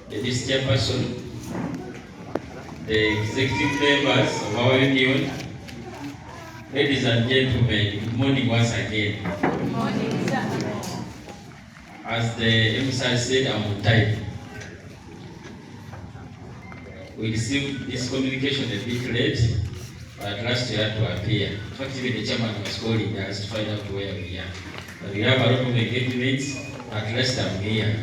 the vice chairperson, the executive members of our union, ladies and gentlemen, good morning once again. Good morning, sir. As the emissary said, I'm on time. We received this communication a bit late, but at last we had to appear. In fact, even the chairman was calling us to find out where we are. But we have a lot of engagements, at last I'm here.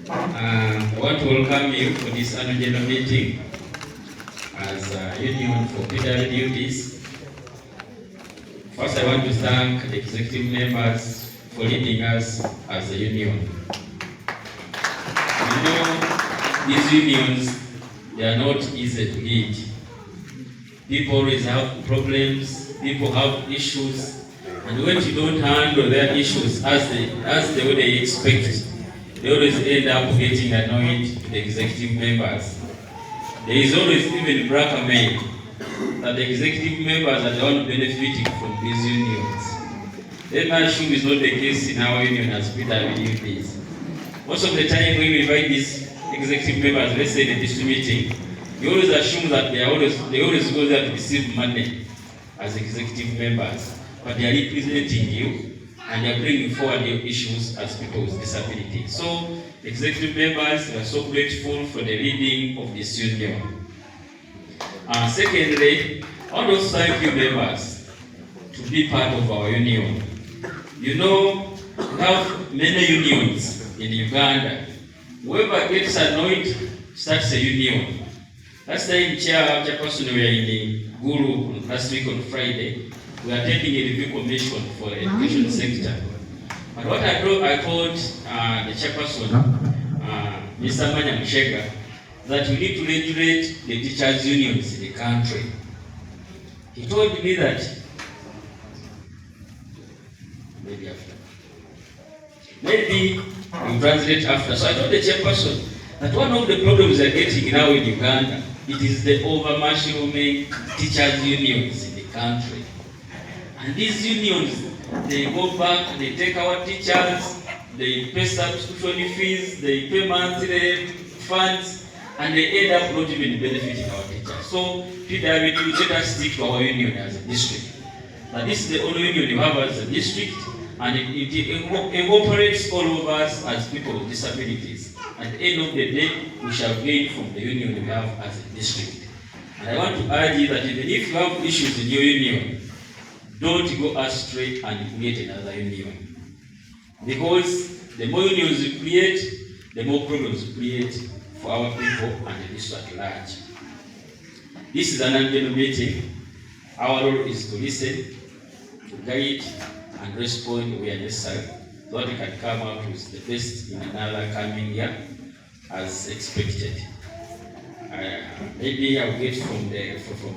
I want to welcome you for this annual general meeting as a union for PW duties. First, I want to thank the executive members for leading us as a union. You know, these unions, they are not easy to lead. People always have problems, people have issues, and when you don't handle their issues as the way they expect, they always end up getting annoyed to the executive members. There is always even blackmail that the executive members are the one benefiting from these unions. That I assume is not the case in our union as PWDs. Most of the time when we invite these executive members, let's say the district meeting, you always assume that they always go there to receive money as executive members, but they are representing you and they are bringing forward your issues as people with disabilities. So, executive members, we are so grateful for the leading of this union. Secondly, I want to thank you members to be part of our union. You know, we have many unions in Uganda. Whoever gets annoyed starts a union. Last time, chairperson, we were in the Guru last week on Friday. We are attending a review commission for the education sector. But what I told the chairperson, Mr. Manya Mshega, that we need to regulate the teachers' unions in the country. He told me that maybe we translate after. So I told the chairperson that one of the problems we are getting now in Uganda, it is the over-mushrooming teachers' unions in the country. And these unions, they go back, they take our teachers, they pay subscription fees, they pay monthly funds, and they end up not even benefiting our teachers. So, PWD, let us stick to our union as a district. Now, this is the only union you have as a district, and it incorporates all of us as people with disabilities. At the end of the day, we shall gain from the union we have as a district. And I want to urge you that even if you have issues in your union, don't go astray and create another union. Because the more unions you create, the more problems you create for our people and the district at large. This is an annual meeting. Our role is to listen, to guide, and respond where necessary, so that we can come out with the best in another coming year as expected. Maybe I'll get from the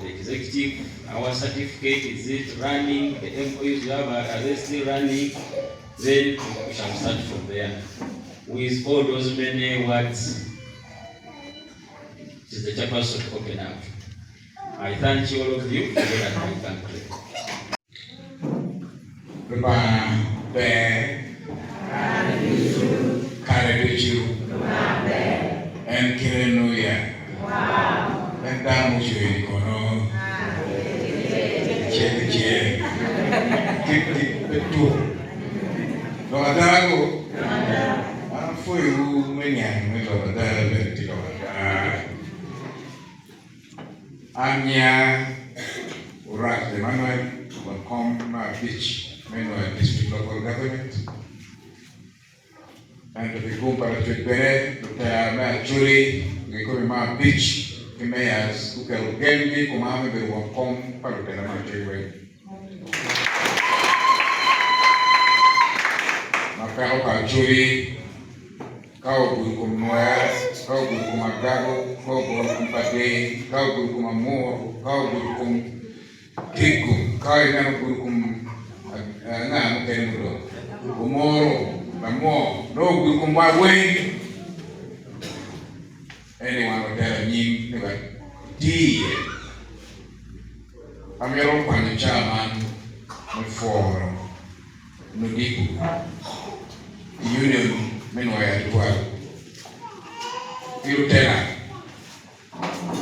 executive, our certificate, is it running, the employees you have, are they still running? Then we shall start from there. With all those many words, it is the chairperson to open up. I thank you all of you for that my country. District local government, and to become parachute actually we come my beach the mayors who can get me come have the one come parachute my Macau actually kau bukum noya, kau bukum agago, kau bukum pade, kau bukum amor, kau bukum kikum, kau yang bukum na mkendo umoro namo no gukumba wengi anyone watera nyim neba die amero kwani chairman for Nudipu union menwa ya twala Lieutenant,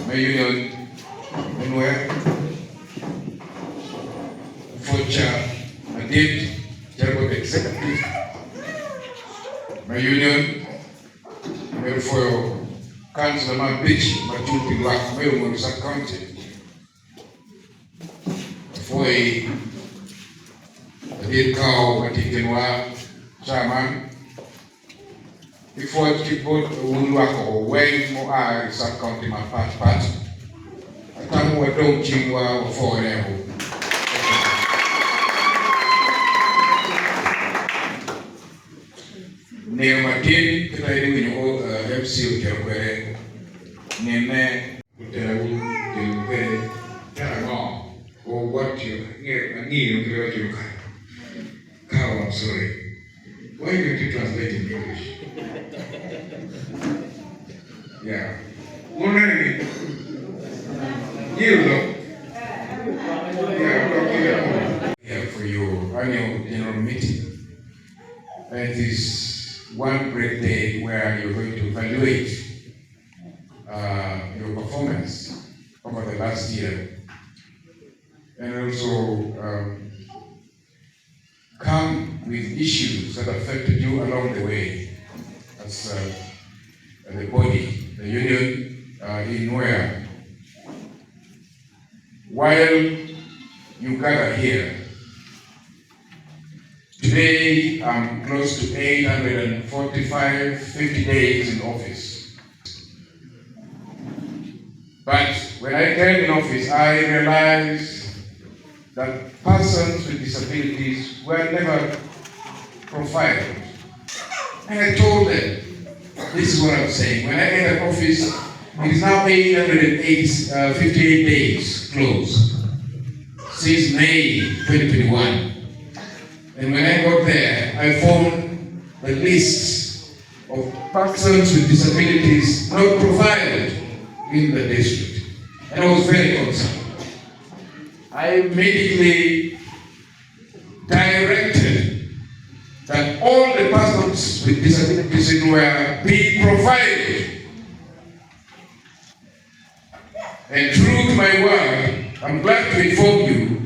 my union, anywhere, Focha, my date, General Executive, my union, my for Councilman Beach, my duty black, my Monisa County, for a date cow, my Tikenwa, Chairman. Before people will work or way more eyes are counting my part. I can't wait don't you for them. Near my team, can I do in your MC Kerway? Name Kerway, Taragong, or what you need to do. Cow, I'm sorry. Why don't you translate in English? Yeah. Already. Yeah, for your annual general meeting. And it is one great day where you're going to evaluate your performance over the last year. And also come with issues that affected you along the way as the body, the union in where. While you gather here, today I'm close to 50 days in office. But when I came in office, I realized that persons with disabilities were never profiled. And I told them, this is what I'm saying. When I entered office, it is now 58 days closed since May 2021. And when I got there, I found the list of persons with disabilities not provided in the district. And I was very concerned. I immediately directed that all the persons with disabilities were be provided. And true to my word, I'm glad to inform you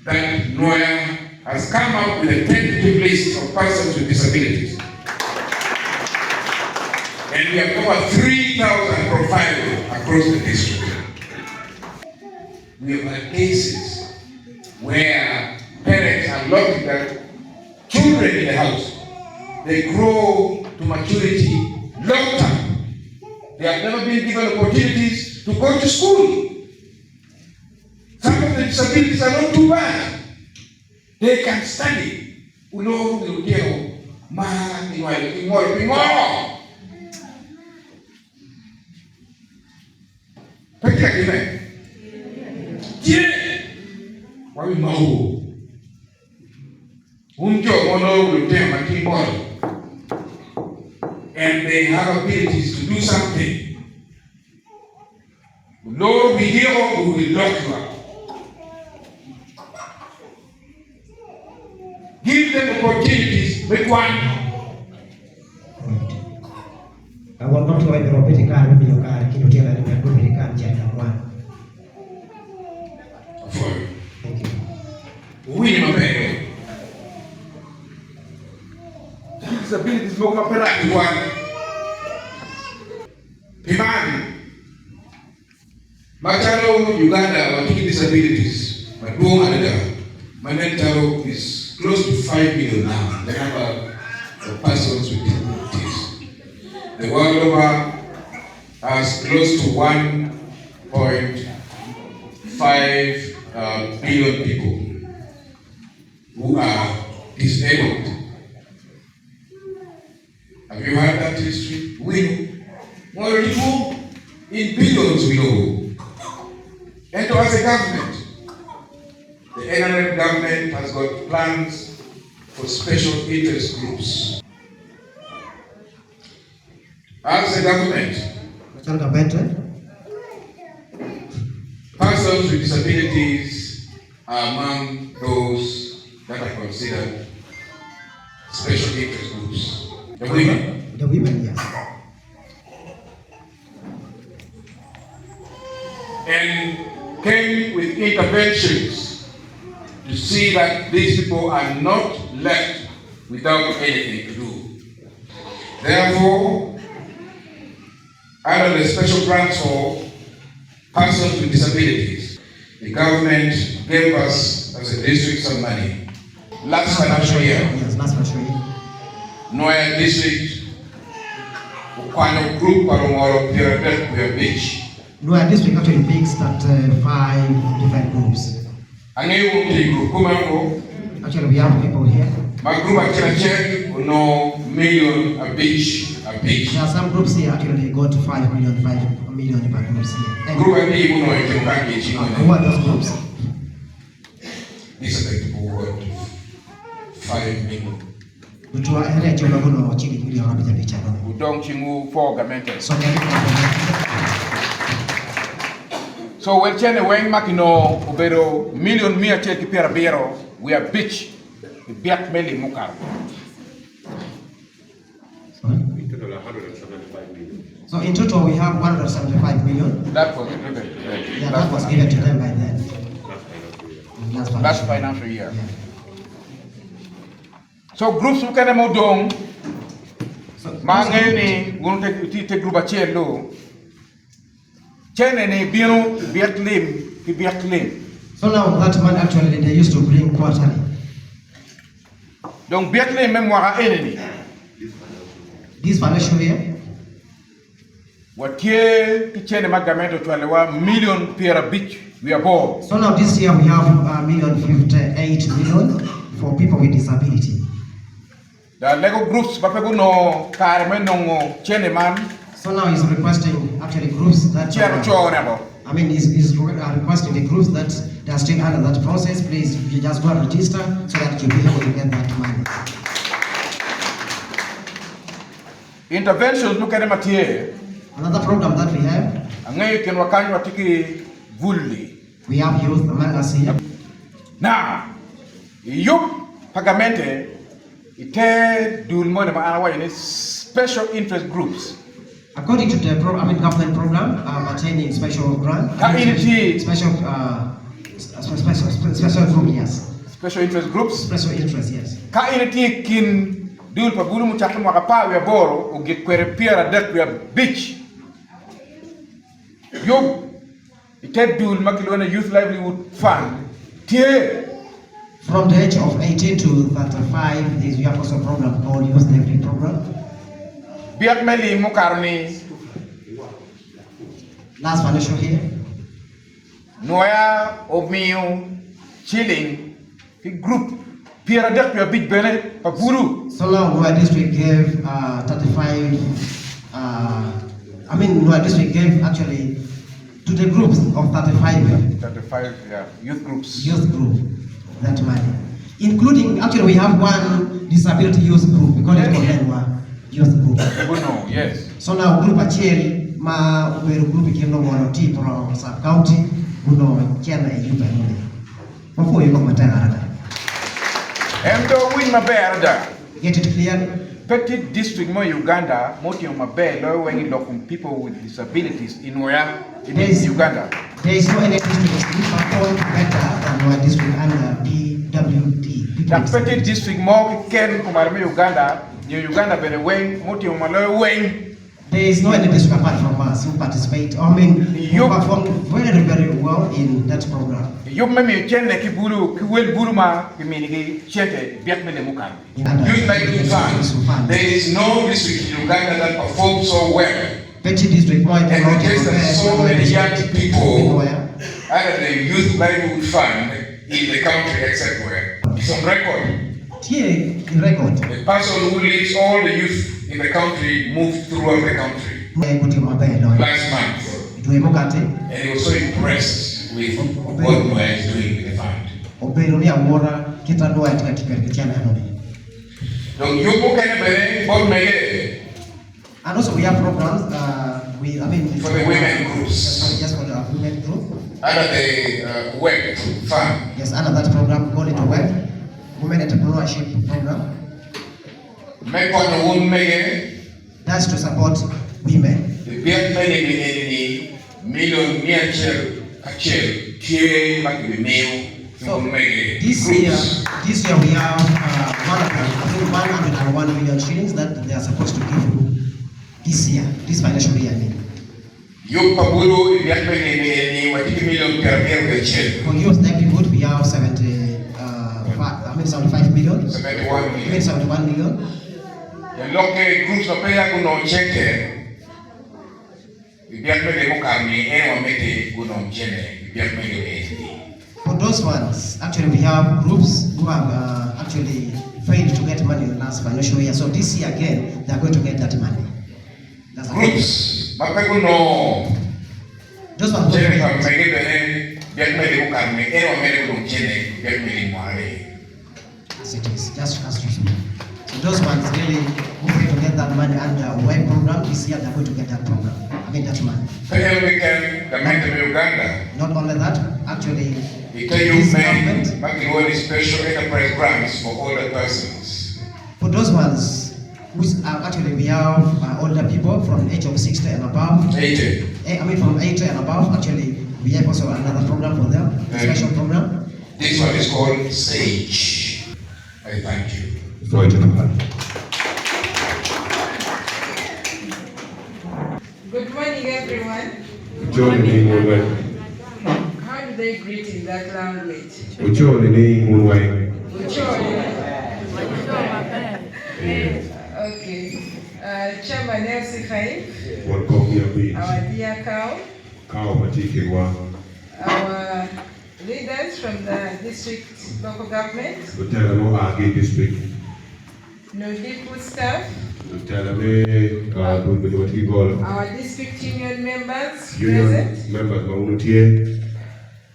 that Noya has come up with a tentative list of persons with disabilities. And we have over 3,000 profiles across the district. We have had cases where parents are locking their children in the house. They grow to maturity long time. They have never been given opportunities to go to school. Some of the disabilities are not too bad. They can study. Ulo ulukeo man pingo. Pekila kime. Tie. Wami mau. Unjo mono ulukeo matimbo. And they have abilities to do something. Lord, we hear we will lock you up. Give them opportunities, make one. I want not to write the robotic car with your car, Kino Tell and the robotic car, Jack 1. Thank you. We my parents. Disabilities mo kapera one. Pimani. Matalo Uganda watu disabilities. Madonga nada. Manentalo is close to 5 million now. The number of persons with disabilities. The world over has close to 1.5 billion people who are disabled. Have you heard that history? We know. In billions we know. And as a government, the NRM government has got plans for special interest groups. As a government, persons with disabilities are among those that are considered special interest groups. The women? The women, yes. and came with interventions to see that these people are not left without anything to do. Therefore, under the special grants for persons with disabilities, the government gave us as a district some money. Last financial year, Noya district, Ukwano group Palomoro Pyramid Beach. Noya district actually picks that 5 different groups. Actually, we have people here. My group actually check no million a beach. There are some groups here actually they got 5 million per groups here. Group of people who are those groups? These are the people who got 5 million. Udong chingu for government. So when Chene Wang Makino Ubero million mia cheki pera bero, we are beach, we biak meli mukar. So in total we have 175 million. That was given. Yeah, that was given to them by then. Last financial year. Yeah. So groups who can mo dong, mangeni gunte te group achelo. Chene ne bienu biaklim. So now that man actually they used to bring quarterly. Donc biaklim même moi enemy. This financial year. What year Chene magamento to alewa million per beach we are born. So now this year we have 1,058 million for people with disability. The Lego groups bapego no carmen no Chene man. So now he's requesting actually groups that he's requesting the groups that they are still under that process. Please, you just go and register so that you'll be able to get that money. Interventions look at them at here. Another program that we have. We have youth among us here. Now, youth pagamente ite dulmo ma in special interest groups. According to the government program attaining special grant, special group, yes. Special interest groups. Special interest, yes. Ka initi kin dul pa bulu mu chakma ka pa we boro o get kwere piera det we beach. Yo ite dul makilona youth livelihood fund. Tie from the age of 18 to 35, we have also a program called Youth Livelihood Program. Biak meli mukarni last financial year. Noya Omio Chilling group Pierre Dek your big bene Paburu. So now Noya district gave 35 Noya district gave actually to the groups of 35 youth groups. Youth group that money. Including actually we have one disability youth group, we call it Kolenwa youth group. Yes. So now group acheri ma uberu group kino mono ti from sub county uno chena yuba nune. Mafo yuko matanga. Emdo win maberda. Get it clear? Petit district mo Uganda, moti mabe lo wengi lokum people with disabilities in where in Uganda. There is no any district that perform better than our district under PWD. The petit district mo ken kumarme Uganda. Uganda bene wing, moti umalo wing. There is no any district apart from us who participate. You performed very, very well in that program. You may change the kibulu, kiwel buruma, kiminigi, chete, biakmele mukan. Youth Livelihood Fund. There is no district in Uganda that performs so well. Petty district, and there's so many young people under the Youth Livelihood Fund in the country, except where. It's on record. Record. The person who leads all the youth in the country moved throughout the country last month. And he was so impressed with what Noya is doing with the fund. And also we have programs for the women groups. Yes, for the women group. Under the WEB fund. Yes, under that program, call it a WEB. Women Entrepreneurship Program. That's to support women. The million So this year we have 101 million shillings that they are supposed to give you this year, this financial year. For youth livelihood we have 75 million. 71 million. For those ones, actually we have groups who have actually failed to get money in the last financial year. So this year again, they are going to get that money. That's Groups. Those ones don't as it is, just as usual. So those ones really who fail to get that money under a web program, this year they are going to get that program. I mean that money. Not only that, actually, this government, special enterprise grants for older persons. For those ones, actually we have older people from the age of 60 and above. 80. I mean from 80 and above, actually we have also another program for them, a special program. This one is called SAGE. I thank you. Good morning, everyone. How do they greet in that language? Okay. Chairman LC5, our dear cow, our leaders from the district local government, Nudipu staff, our district union members present,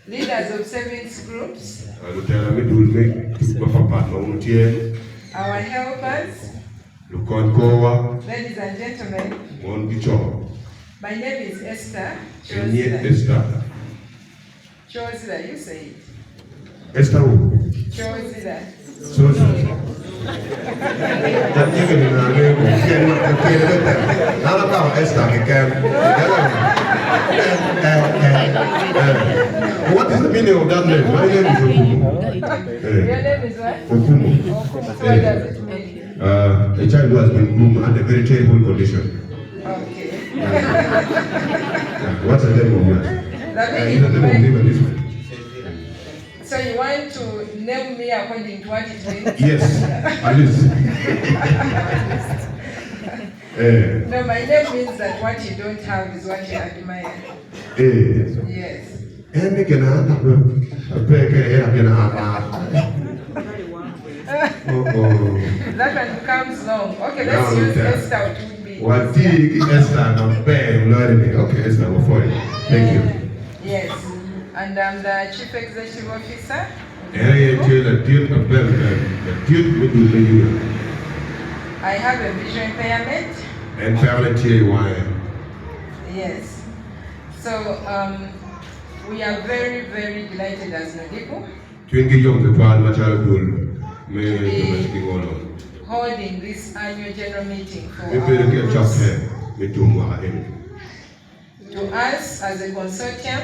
leaders of savings groups, our helpers, ladies and gentlemen. My name is Esther. Chosida, you say it. Esther who? Chosida. What is the meaning of that name? My name is Okumu. Your name is what? Okumu. What does it mean? A child who has been groomed under very terrible condition. Okay. What's the name of yours? This one. So you want to name me according to what it means? Yes, at least. No, my name means that what you don't have is what you admire. Yes. That one becomes long. Okay, let's use Esther to be. Okay, Esther, for it. Thank you. Yes. And I'm the Chief Executive Officer. I have a visual impairment. Yes. So we are very, very delighted as Nudipu to be holding this annual general meeting for our to us as a consortium.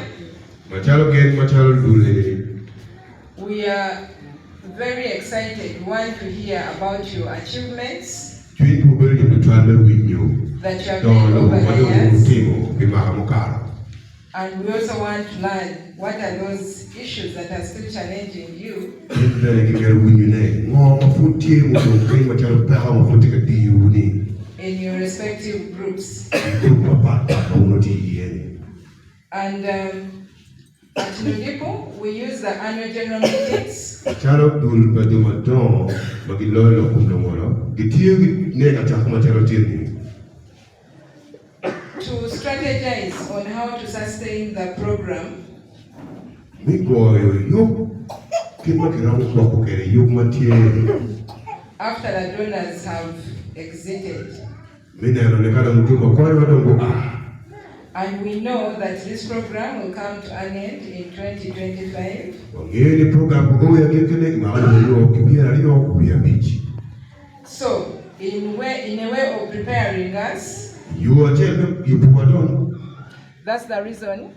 We are very excited. We want to hear about your achievements that you have made over the years. And we also want to learn what are those issues that are still challenging you in your respective groups. And at Nudipu, we use the annual general meetings to strategize on how to sustain the program after the donors have exited. And we know that this program will come to an end in 2025. So, in a way of preparing us, That's the reason.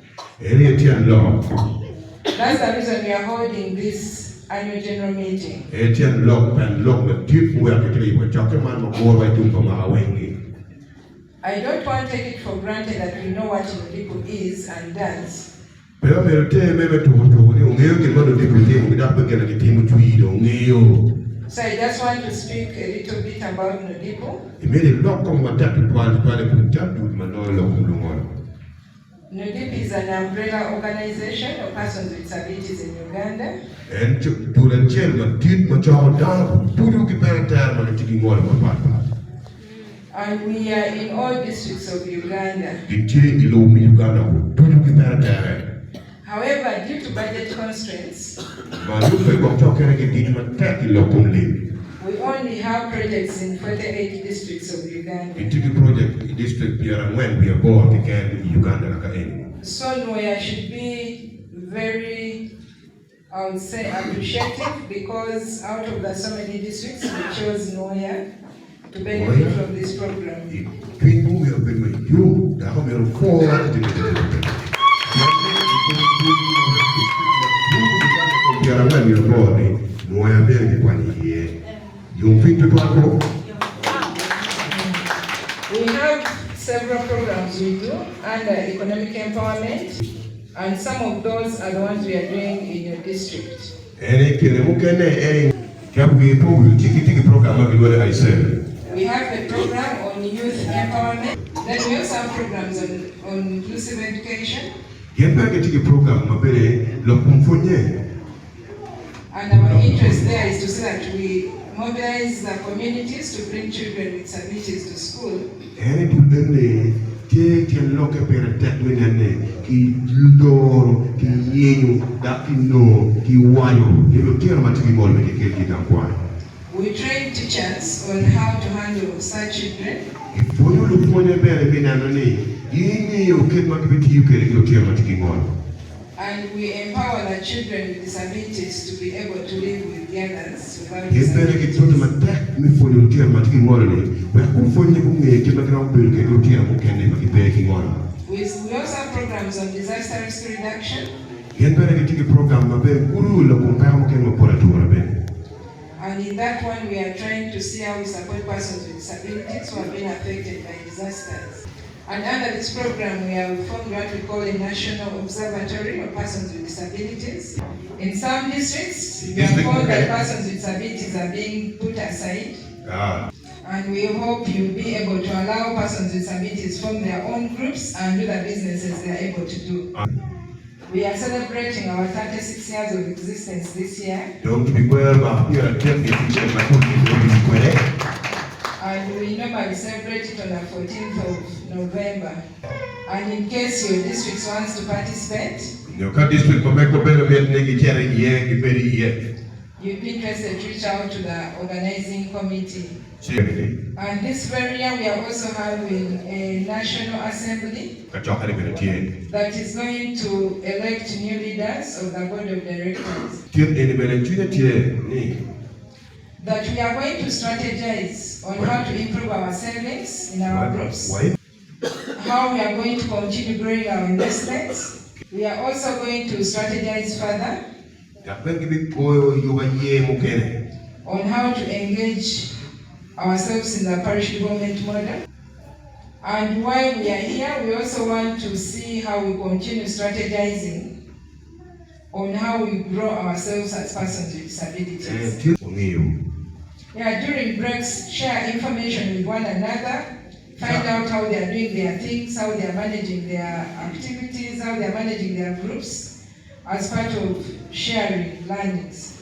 That's the reason we are holding this annual general meeting. I don't want to take it for granted that we know what Nudipu is and does. So I just want to speak a little bit about Nudipu. Nudipu is an umbrella organization of persons with disabilities in Uganda. And we are in all districts of Uganda. However, due to budget constraints, we only have projects in 48 districts of Uganda. So Noya should be very, I would say, appreciative, because out of the so many districts, we chose Noya to benefit from this program. We have several programs we do under economic empowerment, and some of those are the ones we are doing in your district. We have a program on youth empowerment. Then we also have programs on inclusive education. And our interest there is to see that we mobilize the communities to bring children with disabilities to school. We train teachers on how to handle such children. And we empower the children with disabilities to be able to live with the others without disabilities. We also have programs on disaster risk reduction. And in that one, we are trying to see how we support persons with disabilities who have been affected by disasters. And under this program, we have formed what we call a national observatory of persons with disabilities. In some districts, we have found that persons with disabilities are being put aside. And we hope you'll be able to allow persons with disabilities form their own groups and do the businesses they are able to do. We are celebrating our 36 years of existence this year. And we normally celebrate it on the 14th of November. And in case your district wants to participate, you'd be interested to reach out to the organizing committee. And this very year we are also having a national assembly that is going to elect new leaders of the board of directors. That we are going to strategize on how to improve our savings in our groups, how we are going to continue growing our investments. We are also going to strategize further on how to engage ourselves in the parish development model. And while we are here, we also want to see how we continue strategizing on how we grow ourselves as persons with disabilities. During breaks, share information with one another, find out how they are doing their things, how they are managing their activities, how they are managing their groups, as part of sharing learnings.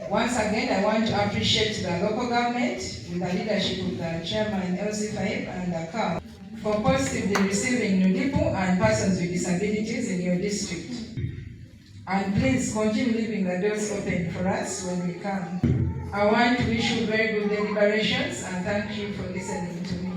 Once again, I want to appreciate the local government with the leadership of the chairman, LC5 and the CAL, for positively receiving Nudipu and persons with disabilities in your district. And please continue leaving the doors open for us when we come. I want to wish you very good deliberations and thank you for listening to me.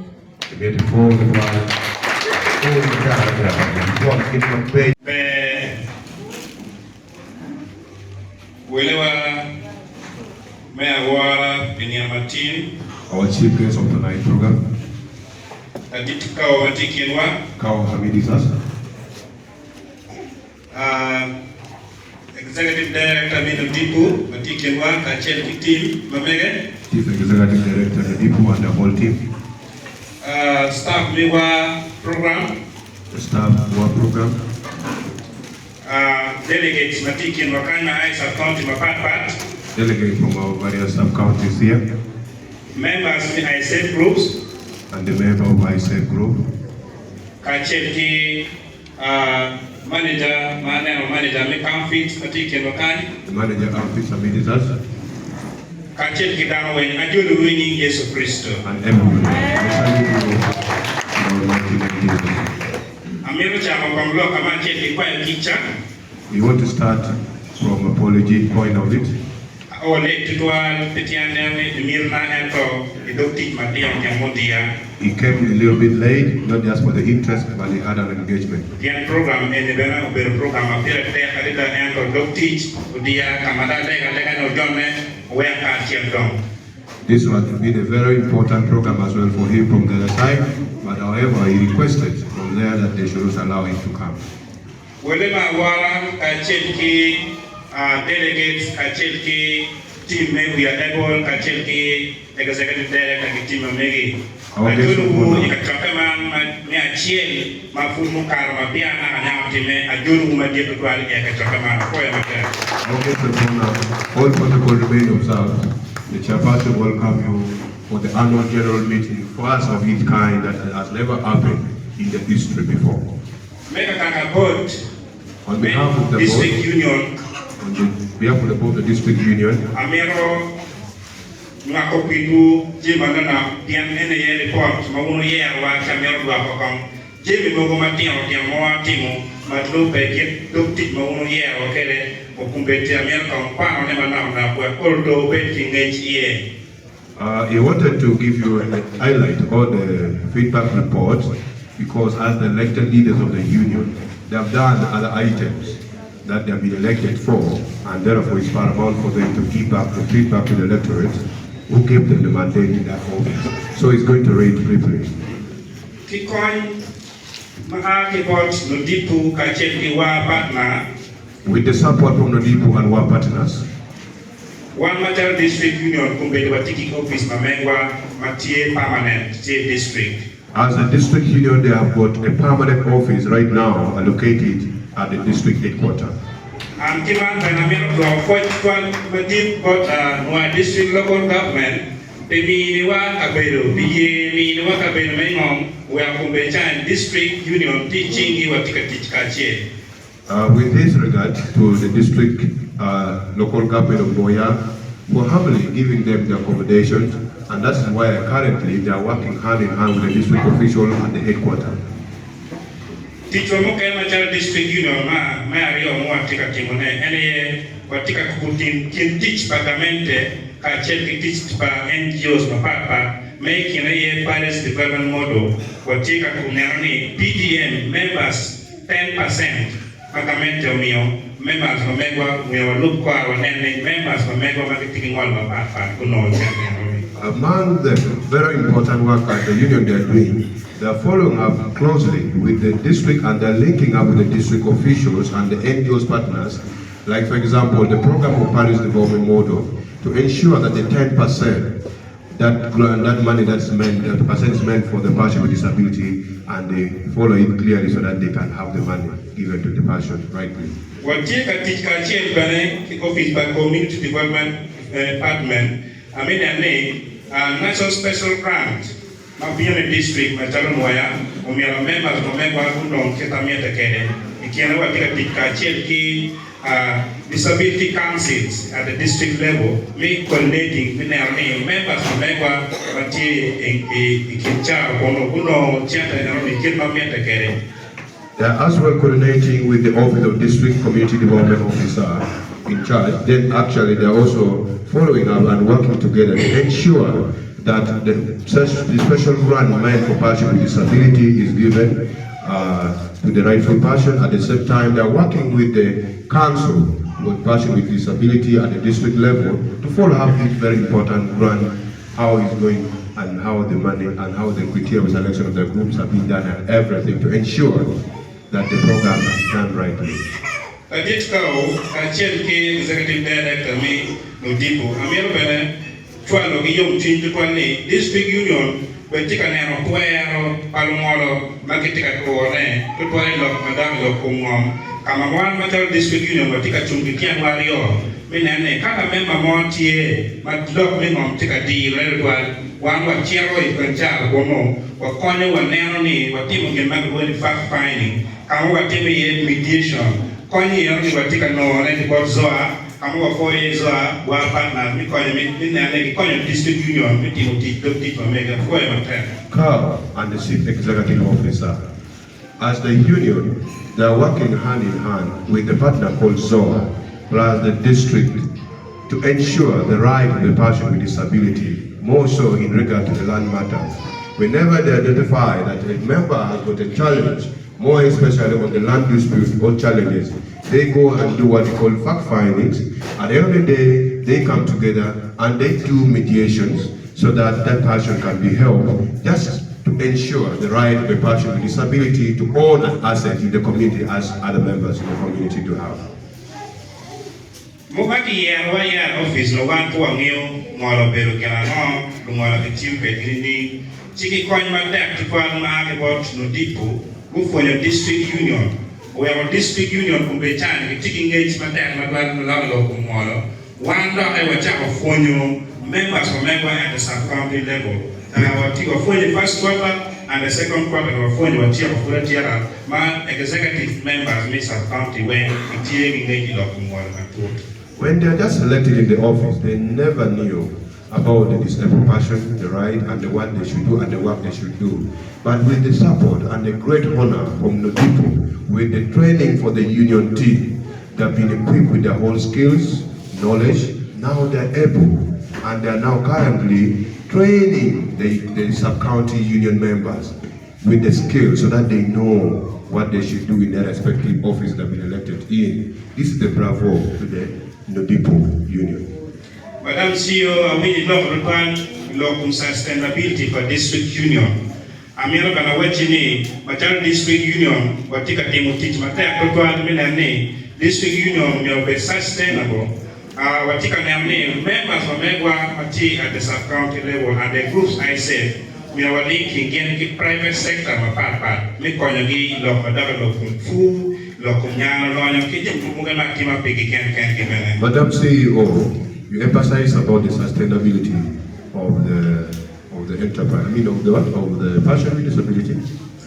Mayor Wara Benyamin, our chief guest of tonight's program. Nudipu kao matikinwa. Kao Hamidi sasa. Executive Director Nudipu matikinwa kachel team mamege. Chief Executive Director Nudipu and the whole team. Staff miwa program. The staff work program. Delegates matikinwa kana I sub-county mapat. Delegates from our various sub-counties here. Members in ISF groups. And the member of ISF group. Kachel manager me conflict matikinwa kani. The manager outfits and ministers. Kachel kidano wen ajulu winning Yesu Kristo. And everyone. We want to start from apology point of it. He came a little bit late, not just for the interest, but he had an engagement. This was been a very important program as well for him from the other side, but however, he requested from there that they should allow him to come. Delegates, team we are able, executive director, team megi. Ajuru ikachakaman niachie mafumu karma pia na anyamtime ajuru madietu kwa ikachakaman kwa yamata. Okay, all protocol remain observed. The chairperson will welcome you for the annual general meeting, first of its kind that has never happened in the district before. Make a vote on behalf of the district board, union. On behalf of the board, the district union. Amero ngakopidu jimana na pianene ye report mauno ye arwa kamero dwa kokon jimi mogo matio dia moa timu matlo peke dokti mauno ye okele okumbeti amero kon pano ne mana na kwa oldo beti ngechi ye. He wanted to give you a highlight all the feedback reports because as the elected leaders of the union, they have done other items that they have been elected for, and therefore it's paramount for them to give back the feedback to the electorate who gave them the mandate in that office. So he's going to read briefly. With the support from Nudipu and our partners, one matter district union kumbe watiki office mamengwa matie permanent district. As a district union, they have got a permanent office right now allocated at the district headquarters. And given the number of district local government, district union teaching with this regard to the district local government of Boya, for humbly giving them the accommodations, and that's why currently they are working hand in hand with the district official at the headquarters. District union Mario Muatika Timone, any Watika Kutin, teach Pagamente, Kachel teach NGOs, Papa, making a Paris development model, Watika Kunani, PDM members 10%, Pagamente Mio, members of Megua, we will look for our members of Megua marketing all of Papa, who knows. Among the very important work that the union they are doing, they are following up closely with the district and they are linking up with the district officials and the NGOs partners, like for example the program of Paris development model, to ensure that the 10% that money that's meant, that percent is meant for the person with disability, and they follow it clearly so that they can have the money given to the person rightly. What take a teacher office by community development department, I mean a name, national special grant. Mabione district matalo moya umia members no member kuno ketamia tekene ikiana watika tikacheki disability councils at the district level make coordinating with members no member mati ikincha kuno chata no ketamia tekene. They are as well coordinating with the Office of District Community Development Officer in charge. Then actually they are also following up and working together to ensure that the special grant meant for person with disability is given to the rightful person. At the same time, they are working with the council with person with disability at the district level to follow up this very important grant, how it's going and how the money and how the criteria of selection of the groups have been done and everything to ensure that the program is done rightly. Executive Director Nudipu, District Union, but take an arrow, Palomolo, Makitika, Madame Locum, Kamawan Matal District Union, but take a Chunkian Wario, Minane, Kaka Montier, Matlok Minum, take a deal, one what Chero, Panchal, Womo, or Konya, one Nanoni, what people can make fact finding, Kamawa Timmy mediation, Konya, only what take a no, and what Zoa. I'm over 4 years one partner, we call him District Union, Carl and the Chief Executive Officer. As the union, they are working hand in hand with the partner called ZOA, plus the district, to ensure the right of the person with disability, more so in regard to the land matters. Whenever they identify that a member has got a challenge, more especially on the land dispute or challenges, they go and do what they call fact findings. At the end of the day, they come together and they do mediations so that that person can be helped, just to ensure the right of a person with disability to own an asset in the community as other members in the community do have. Office no one to a new model Berucano, Lumara Petite, Chiki Coin Madak to Pan about Nudipu, go for your district union. We have a district union from Betan, taking engagement and Madame model. One dog I will check of members or member at the sub-county level. And I will take a 40 first quarter and the second quarter of 40 will check of Fulatiara, man, executive members, Miss Sub-County, when engaging local model. When they are just elected in the office, they never knew about the disabled person, the right and the what they should do and the work they should do. But with the support and the great honor from the people, with the training for the union team, they have been equipped with their whole skills, knowledge. Now they're able, and they are now currently training the sub-county union members with the skills so that they know what they should do in their respective office they've been elected in. This is the bravo to the Nudipu Union. Madam CEO, we locum sustainability for district union. Amira kana wachini, Matal District Union, watika timu teach matea kutwa minane District Union may be sustainable. Watika namne members of Megwa Mati at the sub-county level and the groups I said, we are linking in private sector part. Me konyogi lokumadaga lokumfu, lokumnyano lonya kije mkumunga makima pigi can. Madam CEO, you emphasize about the sustainability of the enterprise. I mean of the person with disability.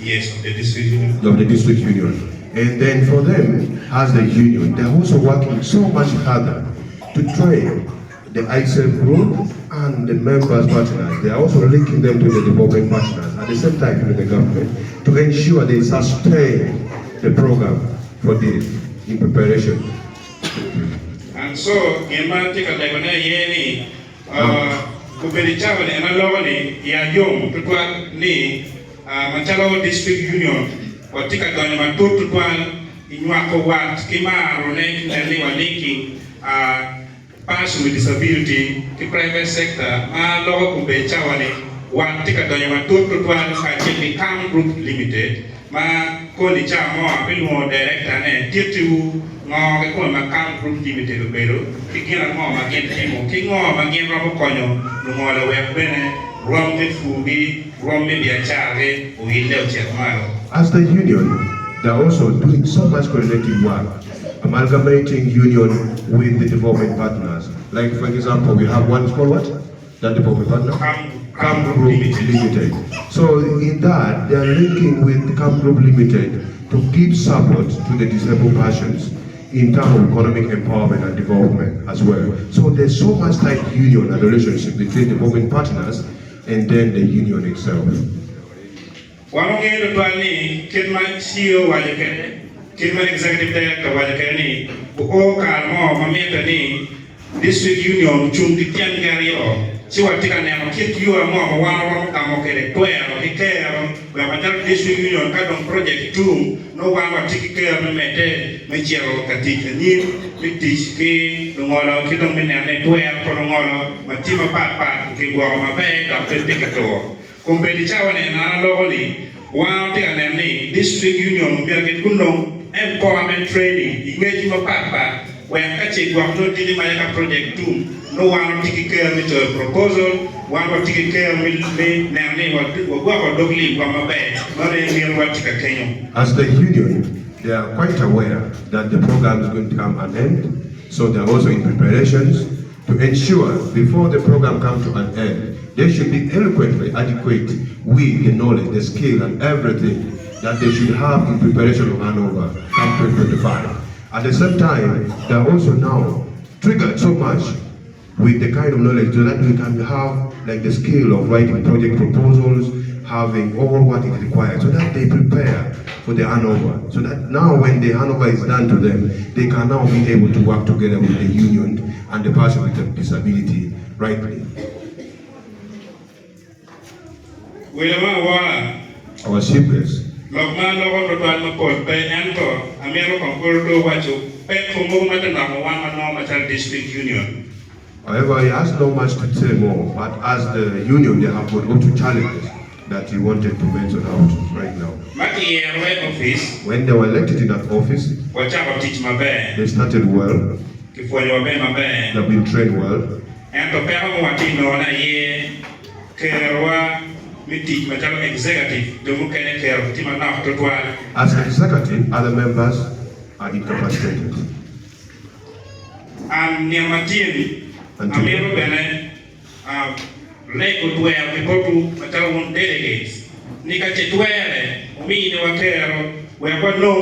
Yes, of the district union. Of the district union. And then for them, as the union, they're also working so much harder to train the ISF group and the members partners. They are also linking them to the development partners at the same time with the government to ensure they sustain the program for this in preparation. And so, in Mantika Legona Yeni, Kuperichawa and Aloni, Yayom, Tutuan Ni, Machalo District Union, or Tika Donama Tutuan, Inuako Wat, Kima, Ronek, and they were linking person with disability, the private sector, Malo Kuperichawa, one Tika Donama Tutuan, actually Calm Group Limited, Ma Kolicha more, a bit more direct and Titu. Ngõ cái mà Calm Group Limited được bề rồi, cái kia là ngõ mà kiến thêm một cái ngõ mà kiến ra một con nhom, nó ngõ là web bên này, rom cái phù bi, rom cái bia trà cái, ui leo chết mà rồi. As the union, they are also doing so much coordinated work, amalgamating union with the development partners. Like for example, we have one called what? That development partner? Calm Group Limited. So in that, they are linking with Calm Group Limited to give support to the disabled persons in terms of economic empowerment and development as well. So there's so much tight union and relationship between the development partners and then the union itself. CEO Executive Director District Union si watika neno kit yu mo wa kamo kere twero kikero we Macharia District Union kadong project 2 no wa watiki kero mete mechiero katika ni mitich ki ngolo kidong menene twero kono ngolo matima papa ki gwa mabe da petikato kumbeli chawa ne na logoli wa tika nene District Union birget kunong empowerment training ingeji papa when kache gwa no dili mayaka project 2 no one take care of the proposal, one will take care of As the union, they are quite aware that the program is going to come an end, so they are also in preparations to ensure before the program comes to an end, they should be eloquently adequate with the knowledge, the skill, and everything that they should have in preparation of handover come 2025. At the same time, they are also now triggered so much with the kind of knowledge so that we can have like the skill of writing project proposals, having all what is required, so that they prepare for the handover. So that now when the handover is done to them, they can now be able to work together with the union and the person with a disability rightly. Our shipmates. District Union. However, he has not much to say more, but as the union, they have got up to challenges that he wanted to mention out right now. When they were elected in that office, they started well, they've been trained well. As executive, other members are incapacitated. Amiro bene leko tuwe vipotu mataun delegates nika chetwere umini wakero wewa no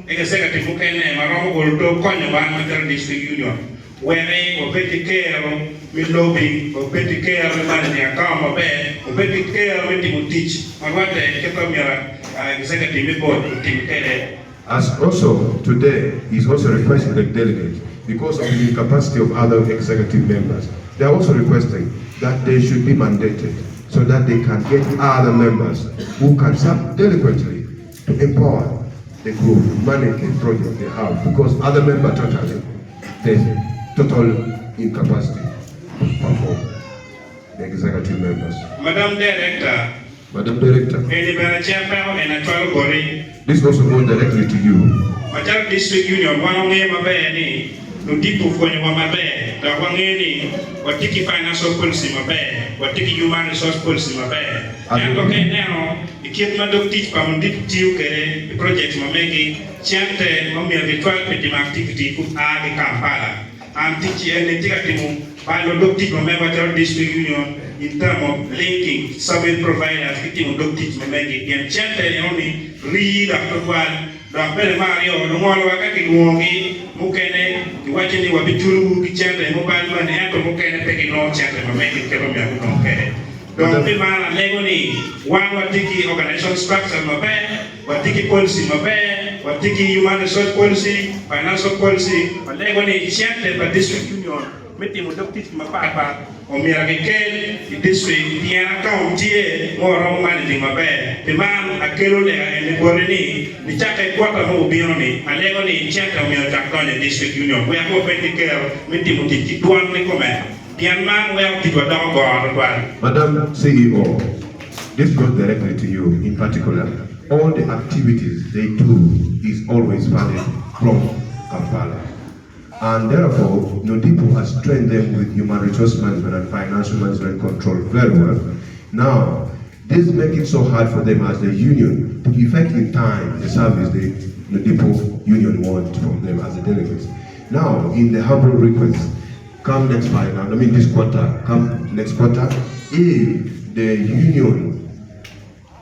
executive mukene maromo goldo konyo ba Macharia District Union wene opeti kero mi lobby opeti kero mane ya kama be opeti kero mi timutich marwate kepa mira executive board timkele. As also today is also requesting the delegate, because of the incapacity of other executive members, they are also requesting that they should be mandated so that they can get other members who can serve delinquently to empower the group, manage the project they have, because other members totally, there's total incapacity to perform, the executive members. Madam Director, this also goes directly to you. Macharia District Union, Nudipu kwenye mabe, da wangeni watiki financial policy mabe, watiki human resource policy mabe. Yango keneo ikiet madok pa mundip tiu kere project mamegi chante mamia virtual petim activity ku agi Kampala. Antichi ene tika timu balo dok teach Macharia District Union in terms of linking service providers kitimu dok teach mamegi yan chante yoni read after one. Pele Mario, no more wakaki muongi, mukene, kiwachini wabituru, kichande, mobile money, and mukene, taking no chante, mamaki, kelomia, mukene. Don't be man, legoni, one watiki organization structure, mabe, watiki policy, mabe, watiki human resource policy, financial policy, but legoni, chante, but district union, meeting with Dr. Mapapa, or Mirakel, the district, the county, more managing mabe, the man, a kelone, and the Boreni. The chapter quarter will be on it, and they're going to chapter we are Jackson District Union. We are going to care with the one recommend. The young man will keep a dog on. Madam CEO, this goes directly to you in particular. All the activities they do is always funded from Kampala. And therefore, Nudipu has trained them with human resource management and financial management control very well. Now, this makes it so hard for them as the union to effect in time the service the Nudipu union wants from them as the delegates. Now, in the humble request, come next this quarter, if the union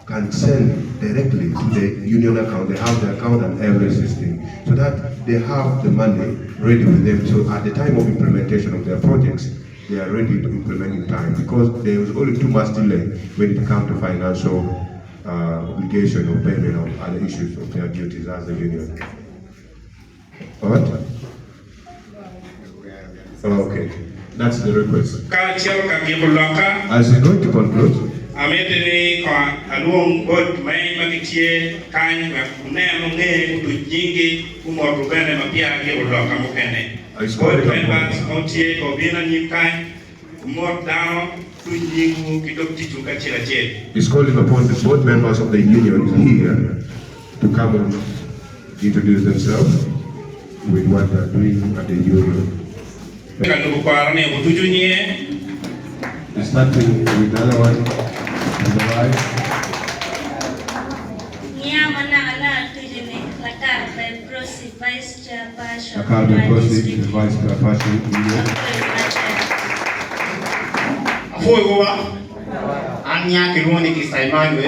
can send directly to the union account, they have the account and every system, so that they have the money ready with them. So at the time of implementation of their projects, they are ready to implement in time, because there is only too much delay when it comes to financial obligation or payment of other issues of their duties as a union. All right? Okay. That's the request. As you going to conclude, Ametene kwa along board mai magitie kan na kuneno nge kutujingi kumorubene mapia ke uloka mukene. Board members otie ko bina nyikai kumor dano tujingu kidopti tukachira che. is calling upon the board members of the union here to come and introduce themselves with what they are doing at the union. Starting with the other one on the right. Vice Chairperson. Vice Chairperson. Anya kironi kisaimanwe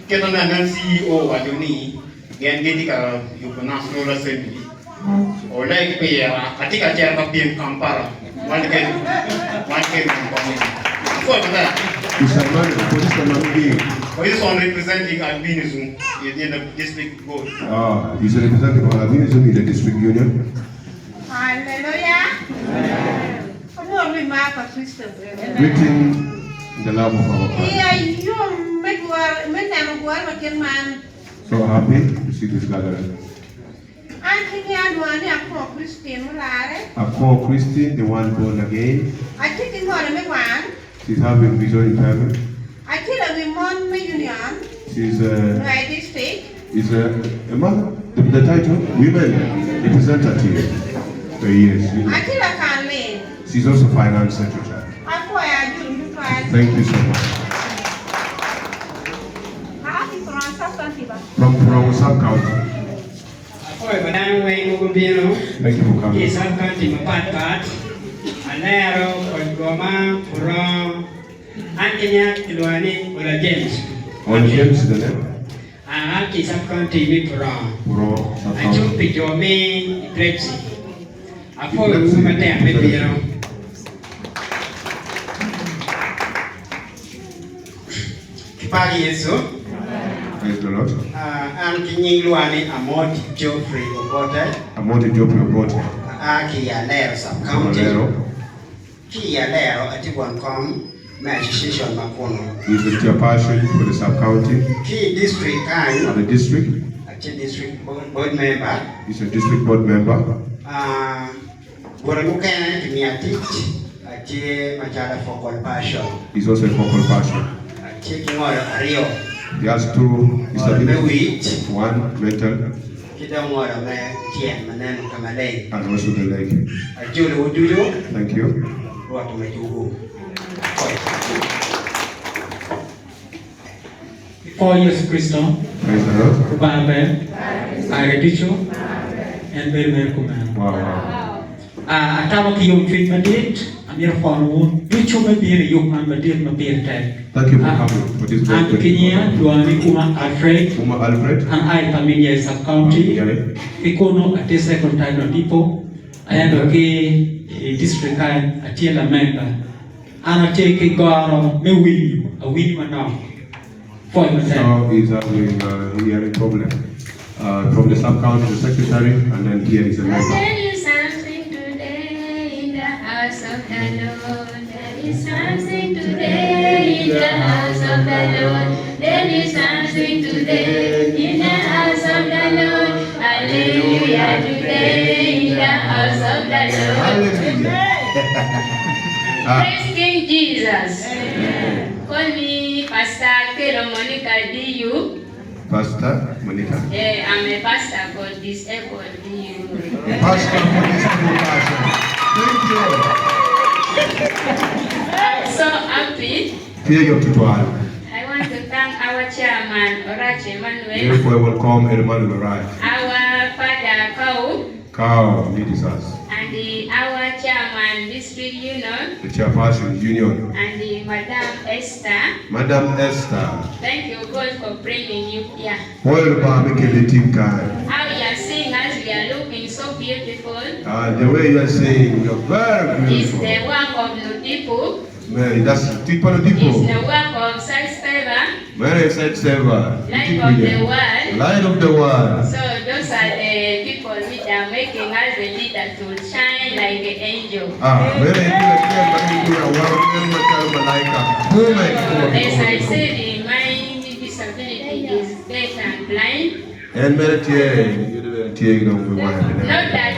keto na CEO wa joni gengeti ka yuko National Assembly olai pia katika chair ka PM Kampala one can for that police on representing albinism in the district board. He's representing albinism in the district union. Hallelujah. Greeting the love of our God. So happy to see this gathering. Akon Christine, the one born again. She's having vision impairment. She's a mother. The title, women representative. Yes. She's also finance secretary. Thank you so much. From sub-county. Thank you for coming. On James is the name? Sub-county Puro, sub-county. Praise the Lord. I'm King Luani Amoti Geoffrey Obote. Amoti Geoffrey Obote. Kialero sub-county. Kialero atiwancom Association Makono. He is the chairperson for the sub-county. Ki district and the district. District board member. He's a district board member. Buramuka Kimiatich. Machala focal passion. He's also a focal passion. Taking all Rio. He has two disabilities. One mental. And also the leg. Thank you. For years Christian. Praise the Lord. Baba, Agadicho, and very command. Wow. Atama ki yung treat madit, amir follow, ducho mabir yung madit mabir tag. Thank you for coming for this I'm Kenya, Duani Uma Alfred, and I familiar sub-county, Ikono at the second time Nudipu, I am a district a tiela member, and I take a guard me win, a win now. For now he's having a hearing problem. From the sub-county, the secretary, and then here is a member. There is something today in the house of the Lord. There is something today in the house of the Lord. Hallelujah today in the house of the Lord. Praise King Jesus. Call me Pastor Kero Monica DU. Pastor Monica? Yeah, I'm a pastor for disabled DU. A pastor for disabled person. Thank you. I'm so happy. I want to thank our chairman, Orache Emmanuel. Therefore, I welcome Emmanuel Right. Our father, Cow, leads us. And our chairman, district union. The chairperson, union. And Madam Esther. Madam Esther. Thank you God for bringing you here. How you are seeing us, we are looking so beautiful. The way you are saying, you are very beautiful. It's the work of Nudipu. That's people Nudipu. It's the work of Side Saver. Where is Side Saver? Light of the world. Light of the world. So those are the people which are making us the leader to shine shine like an angel. As I said, my disability is deaf and blind. Not that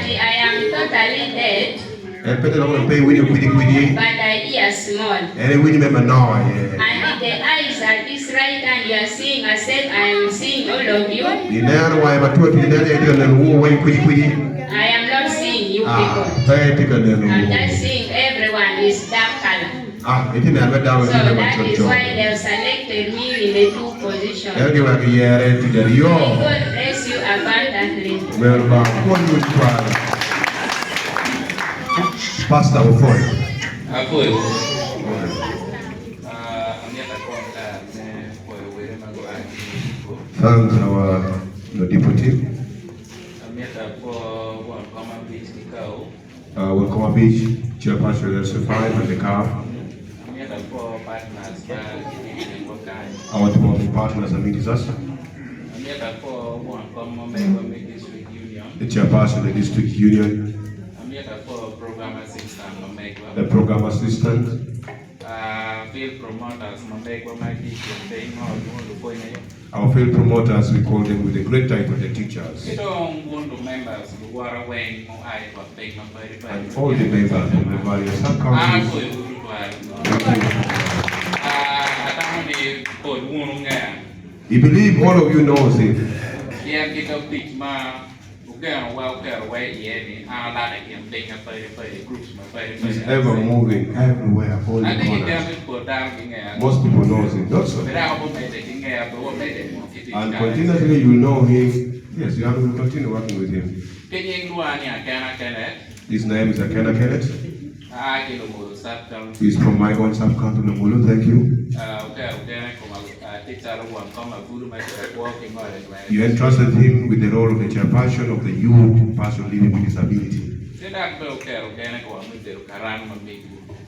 I am totally dead, but I hear small. And the eyes at this right hand, you are seeing, I said I am seeing all of you. I am not seeing you people. I'm just seeing everyone is dark color. So that is why they have selected me in the two positions. May God bless you abundantly. Pastor Ofoy. Thanks our Nudipu team. Welcome Beach, Chairperson LC5 and the car. Our two partners and ministers. The Chairperson of the District Union. The program assistant. Field promoters, our field promoters, we call them with a great title, the teachers. And all the members of the various sub-councils. He believes all of you knows it. He's ever moving everywhere, all the corners. Most people know him, not so. And continuously you know him. Yes, you will continue working with him. His name is Akena Kenneth. He's from my own sub-county, Namulu. Thank you. You entrusted him with the role of the chairperson of the youth person living with disability.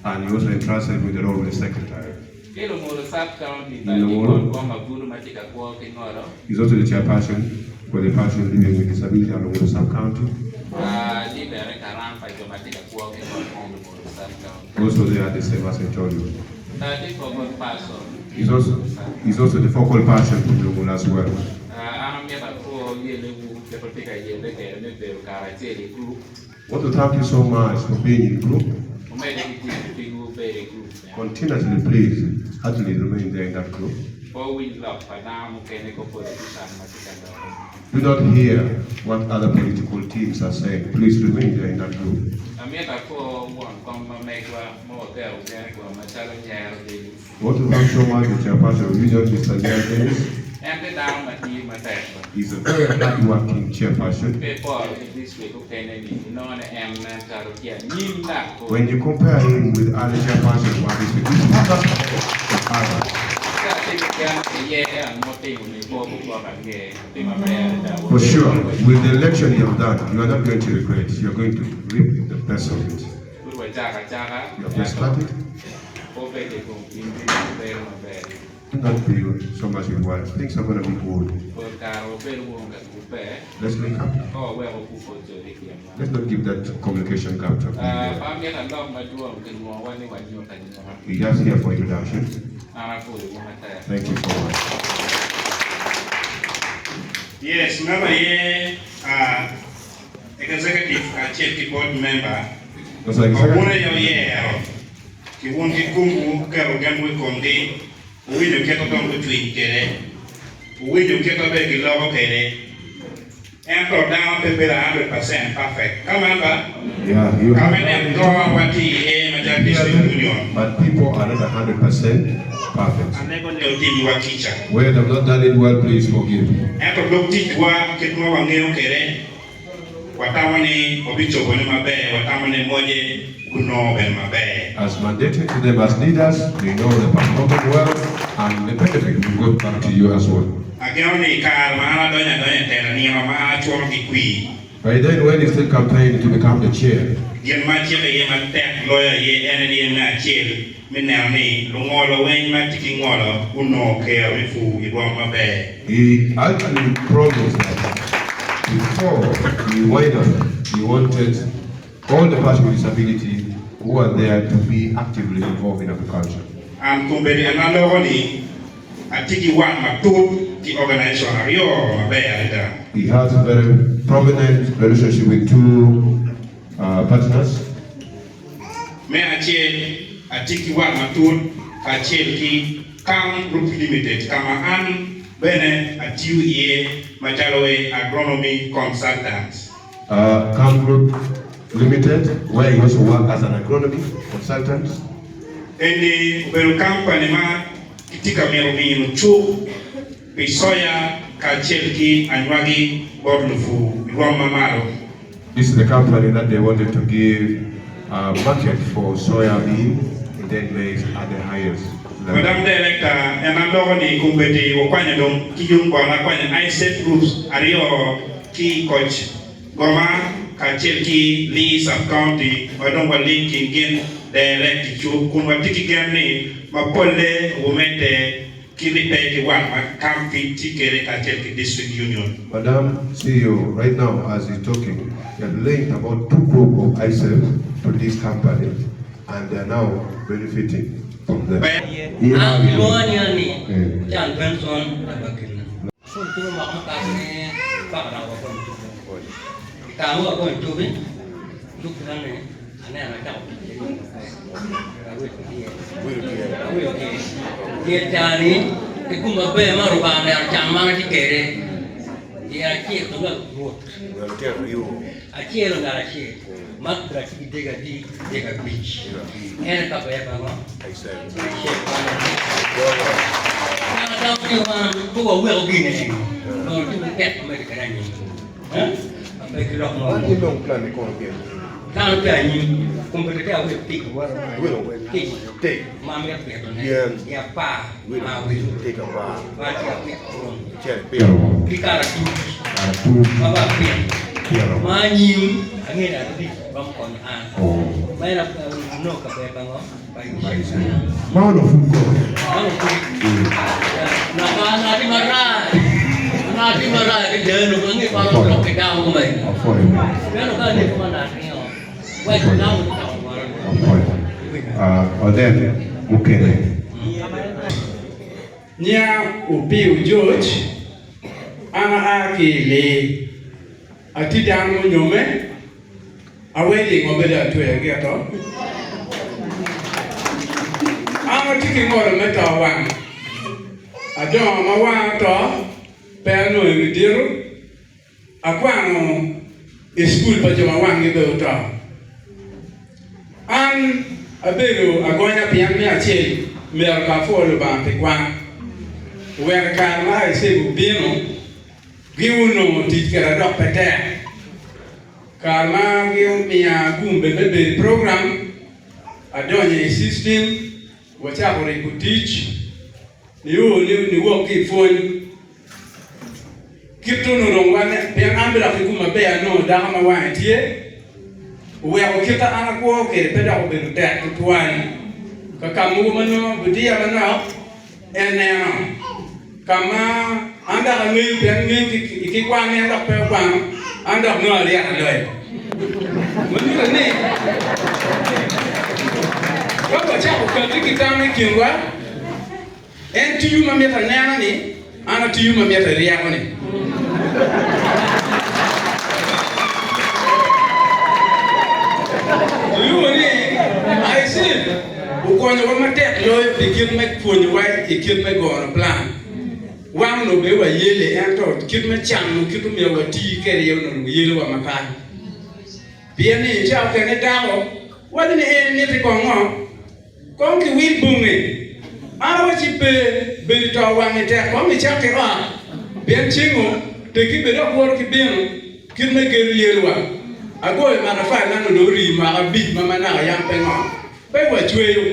And you also entrusted with the role of the secretary. He's also the chairperson for the person living with disability along with the sub-county. Also they are the same as I told you. He's also the focal person for Lumul as well. I want to thank you so much for being in group. Continuously, please, actually remain there in that group. Do not hear what other political teams are saying. Please remain there in that group. I want to thank so much the chairperson of Union, Mr. James. He's a very hard-working chairperson. When you compare him with other chairpersons, for sure, with the election you have done, you are not going to regret. You are going to reap the best of it. You have just started. Do not feel so much with what things are going to be good. Let's link up. Let's not give that communication gap to We're just here for introduction. Thank you so much. Yes, Mama, executive chief board member. That's like you want to come to we don't get on between Kere. We don't get a big love Kere. And brought down people 100% perfect. Come on, yeah, you come and go on what he aim at District Union. But people are not 100% perfect. I'm never going to you a teacher. Where they have not done it well, please forgive me. And to look teach one, get more on Neo Kere. What I want to Obicho when my bed, what I want to Moje. As mandated to them as leaders, they know the performance well, and the benefit will go back to you as well. By then, when he's still campaigning to become the chair, he actually promised that before he went on, he wanted all the persons with disability who are there to be actively involved in agriculture. And kumbedi analogoni atiki wa matut the organization ario mabaya. He has a very prominent relationship with two partners. Me achie atiki wa matut kachel ki Kam Group Limited kama an bene atiu ye machalowe agronomy consultant. Kam Group Limited, where he also works as an agronomy consultant. Eni beru company ma kitika merumi nuchu pisoya kachelki anwagi bornufu iwama malo. This is the company that they wanted to give a market for soya bean, then maize at the highest level. Madam Director, enandogoni kumbeti wakwanya dom kijumbo na kwanya ISET groups ario ki coach goma kachelki Lee sub-county wadongwa linking gen direct chu kunwa tiki gani mapole umete kilipeki wa makampi tikere kachelki district union. Madam CEO, right now as he's talking, they have linked about 2 crore of ISEF to this company and they are now benefiting from them. Nya upi George ana akili atidangu nyume aweli ngobeda tu yageto ama tiki ngoro meta wang adon ma wang to peno ngidiru akwano school pa joma wang ngido to an abego agonya pian mi achel mer ka folo ba pe kwa where Karma is a bino, give no teacher dog pete. Karma give me a boom baby program, a donny system, whatever they could teach. You live in the working phone. Keep to no one, then ambula Kuma Bear no Dama White here. We are Kita Anako, Pedal been dead to one. Kakamu, Budia now, and now. Kama anda ngin pen ngin ikikwan ni anda pewan anda no ali aloi mungkin ni kalau cakap kalau kita mikir wah entu mami tanya ni anak tu mami teriak ni tu ni I see bukan orang mati loy pikir mek punya wai pikir mek gor plan wang no be wa yele ento kit me chang no kit me wa ti kere yo no yele wa makan bien ni cha ke ne dawo wa ni e ni ti ko ngo ko ki wil bunge ara wa chi be to wa ni te ko mi cha ke wa bien chingo te ki be do ko ki bien kit me ke yele wa ago e mana fa na no do ri ma abi mama na ya pe ngo be wa chwe yo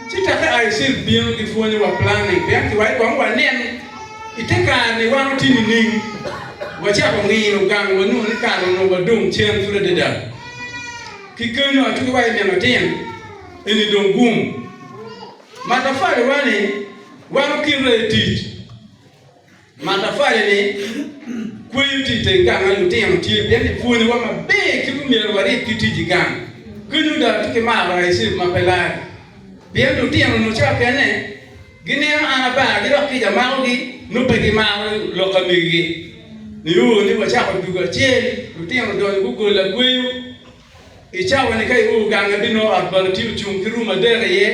chi ta ka ai sil bien ki fo ni wa planning bien ki wa ko wa nen iteka ni wang tini ning wacha ko ngi no gang wonu ni ka no badung chen fure de da ki keno atu wa ni no tin eni dongum matafari wani wang kirre tit matafari ni kuyu ti te gang alu te am ti den di funi wa ma be ki ku mi ro wari ki ti ji gang kunu da ti ma ba isi ma pela bien lu ti am no cha kene gine ana ba gi ro ki ja ma gi no pe gi ma lo ka mi gi ni u ni wa cha ko du ga che lu ti am do ku ko la kuyu e cha wa ni kai u gang bi no ar ba ti chung ki ru ma de re ye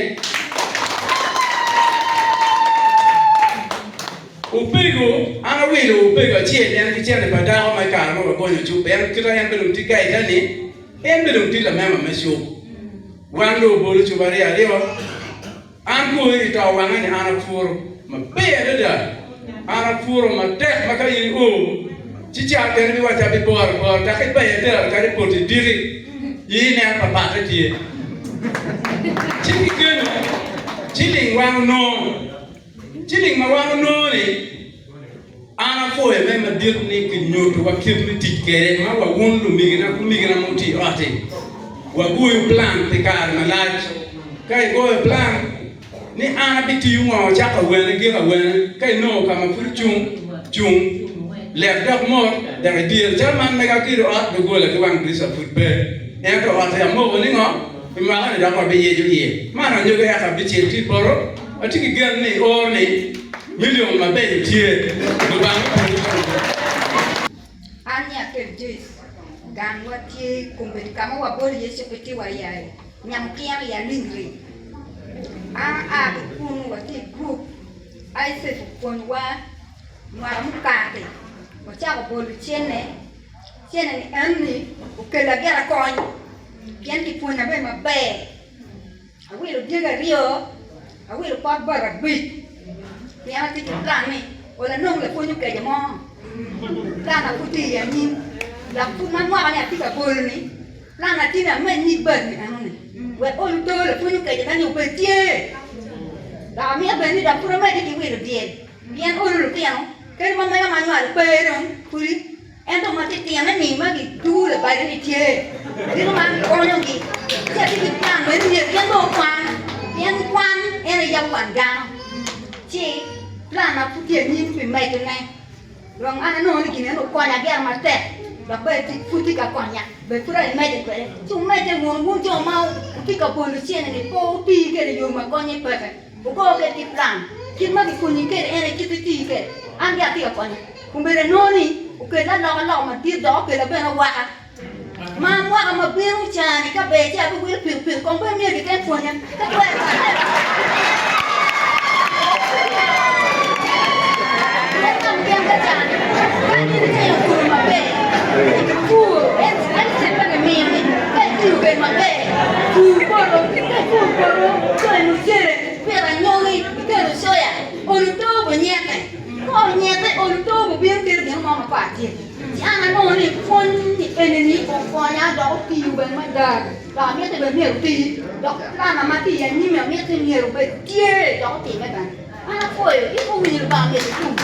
upego ana wilo upego tie yan ki tiane pa dawo mai ka mo ko nyo chu ben kita yan belum ti kai tani en belum ti la mema mesho wando bolu chu bari ariwa an ko ita wanga ni ana furo ma be da ana furo ma te ma ka yi o ci cha den bi wa ta bi bor ta kai ba ya da ka ri poti diri yi ne pa pa ta tie ci ki geno ci ling wang no Chilling mawano ni ana fo e mema dir ni ki nyoto wa kirni tikere ma wa wondu migina muti ate wa guyu plan te kar malaj kai go plan ni ana biti yungo chaka wena gira wena kai no kama fur chung le dok mo da dir jaman mega kiro at do go la kwang brisa futbe en to ate mo ni ngo ma ana da ko be ye ma no nyoga ya ka bi ti boro atiki gen ni or ni million ma be tie do bang anya kerjis gang wati kumbet kama wa boli yesu peti wa yai nyam kiam ya lingri a kunu wati group ai se kon wa mukate wa cha ko boli chene ni anni ukela gera kon kian ki puna be ma be awilo diga rio awilo pat bara big Piano ti plan ni wala nong la punyo kaya mo lana puti ya ni la puna mo ani atika bol ni lana ti na men ni ben ni anu ni we on to la punyo kaya na ni petie la mi ben ni da pura mai ki we bien bien on lo piano ke mo mai ma nyal pero puri ento mati ti na ni ma ki tu le ba ni tie ni no ma ko nyo ki ya ti plan ben ni bien do kwan ene ya wan gang chi plan na puti ni pi mai to nai rong ana no ni kini no kwanya ga mate ba ba ti puti ka kwanya be pura ni mai to chu mai te ngun jo mau ti ka polu chene ni po pi ke ni yo ma kwanya pe ko ko ke ti plan kin ma ki kuni ke ene ki ti ke an ga ti ka kwanya kumbere no ni o ke la ma ti do ke la be na wa ma wa ma biru chani ka be ja bu pi ko be mi ke ke kwanya ka to Ana foi, e como ele vai mesmo?